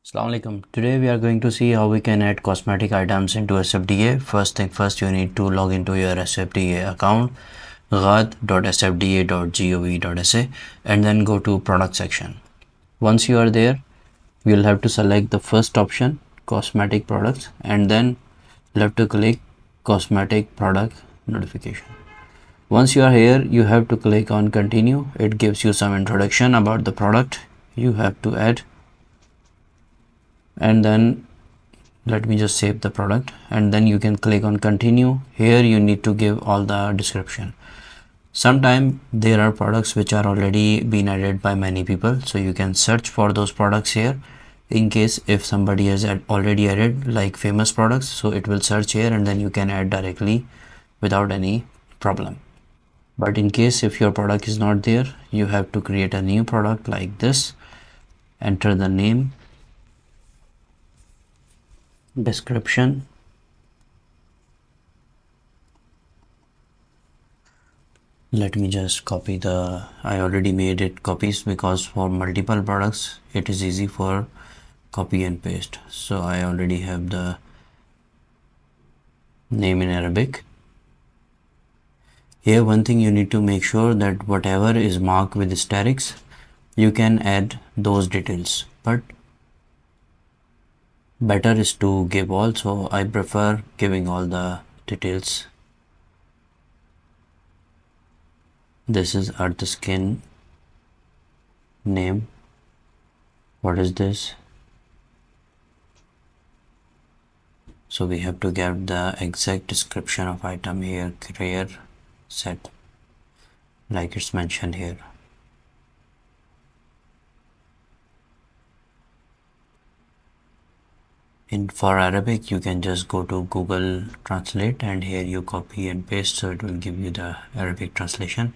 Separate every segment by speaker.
Speaker 1: Assalamu alaikum. Today we are going to see how we can add cosmetic items into SFDA. First thing first, you need to log into your SFDA account ghaad.sfda.gov.sa and then go to product section. Once you are there, you'll have to select the first option, cosmetic products, and then you'll have to click cosmetic product notification. Once you are here, you have to click on continue. It gives you some introduction about the product you have to add, and then let me just save the product, and then you can click on continue. Here you need to give all the description. Sometimes there are products which are already been added by many people, so you can search for those products here in case if somebody has already added like famous products, so it will search here and then you can add directly without any problem. But in case if your product is not there, you have to create a new product like this, enter the name, description, let me just copy I already made it copies because for multiple products it is easy for copy and paste. So I already have the name in Arabic. Here one thing you need to make sure that whatever is marked with asterisks, you can add those details, but better is to give all, so I prefer giving all the details. This is Earth Skin name. What is this? So we have to get the exact description of item here, career set, like it's mentioned here. For Arabic, you can just go to Google Translate and here you copy and paste, so it will give you the Arabic translation.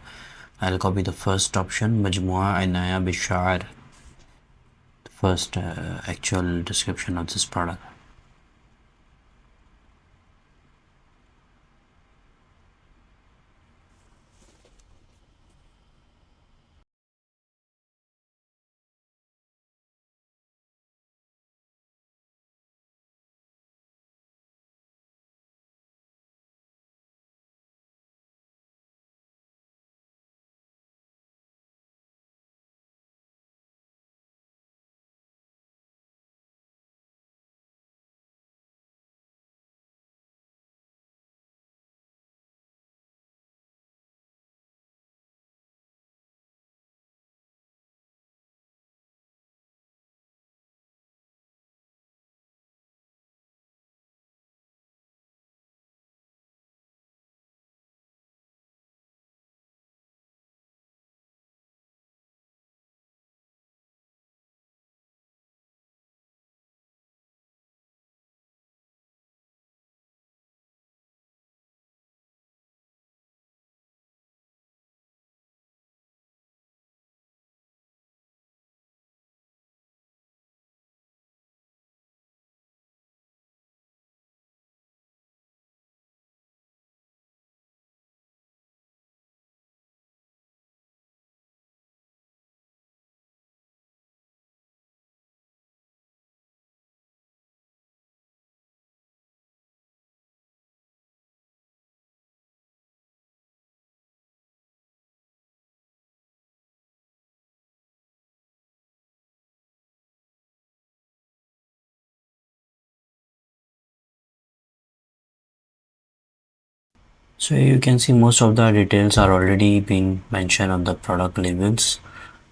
Speaker 1: I'll copy the first option, Majmua Inaya Bishar, the first actual description of this product. So you can see most of the details are already being mentioned on the product labels,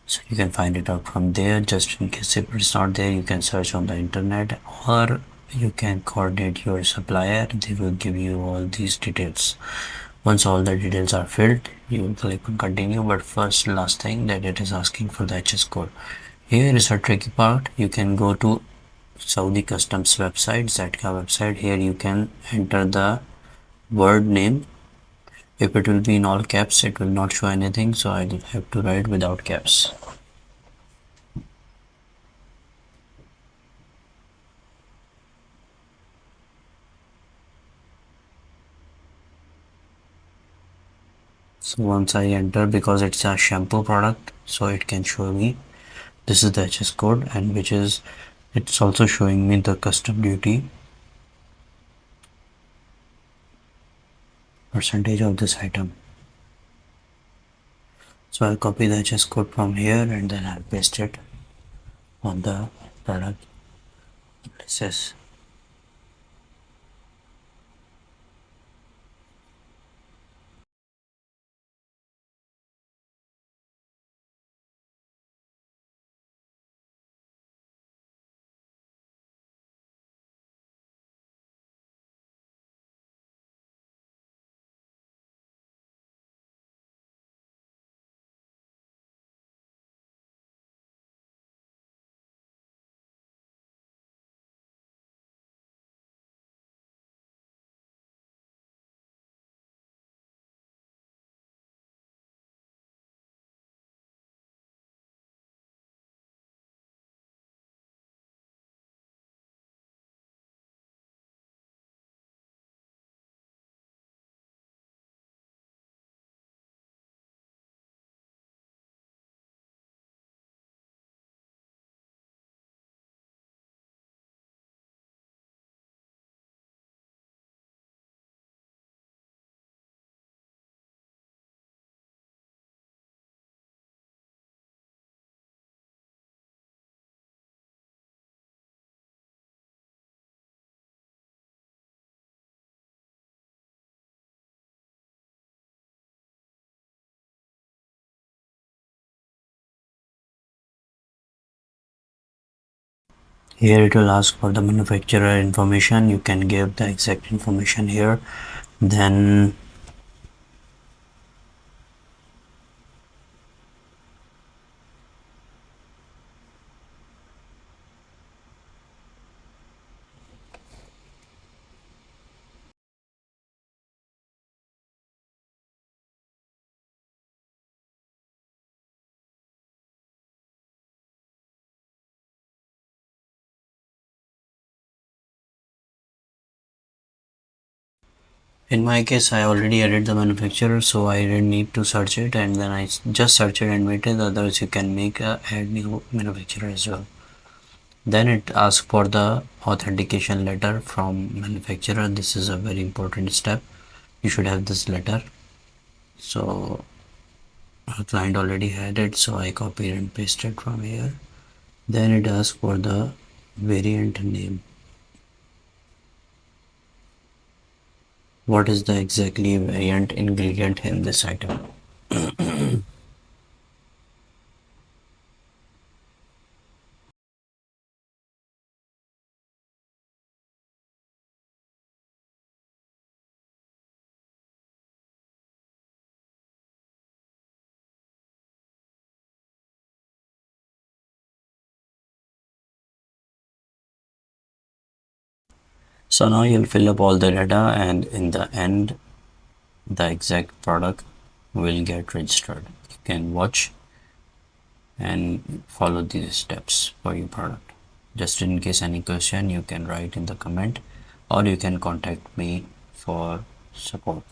Speaker 1: so you can find it out from there. Just in case if it's not there, you can search on the internet or you can coordinate your supplier. They will give you all these details. Once all the details are filled, you will click on continue. But first, last thing, that it is asking for the HS code. Here is a tricky part. You can go to Saudi Customs website, ZK website. Here you can enter the word name. If it will be in all caps, it will not show anything, so I will have to write without caps. So once I enter, because it's a shampoo product, so it can show me this is the HS code, and which is It's also showing me the custom duty percentage of this item. So I'll copy the HS code from here and then I'll paste it on the product places. Here it will ask for the manufacturer information. You can give the exact information here. Then in my case I already added the manufacturer, so I didn't need to search it, and then I just search it and made it. Otherwise you can make add new manufacturer as well. Then it asks for the authentication letter from manufacturer. This is a very important step. You should have this letter. So our client already had it, so I copied and pasted from here. Then it asks for the variant name. What is the exactly variant ingredient in this item? So now you'll fill up all the data, and in the end the exact product will get registered. You can watch and follow these steps for your product. Just in case any question, you can write in the comment or you can contact me for support.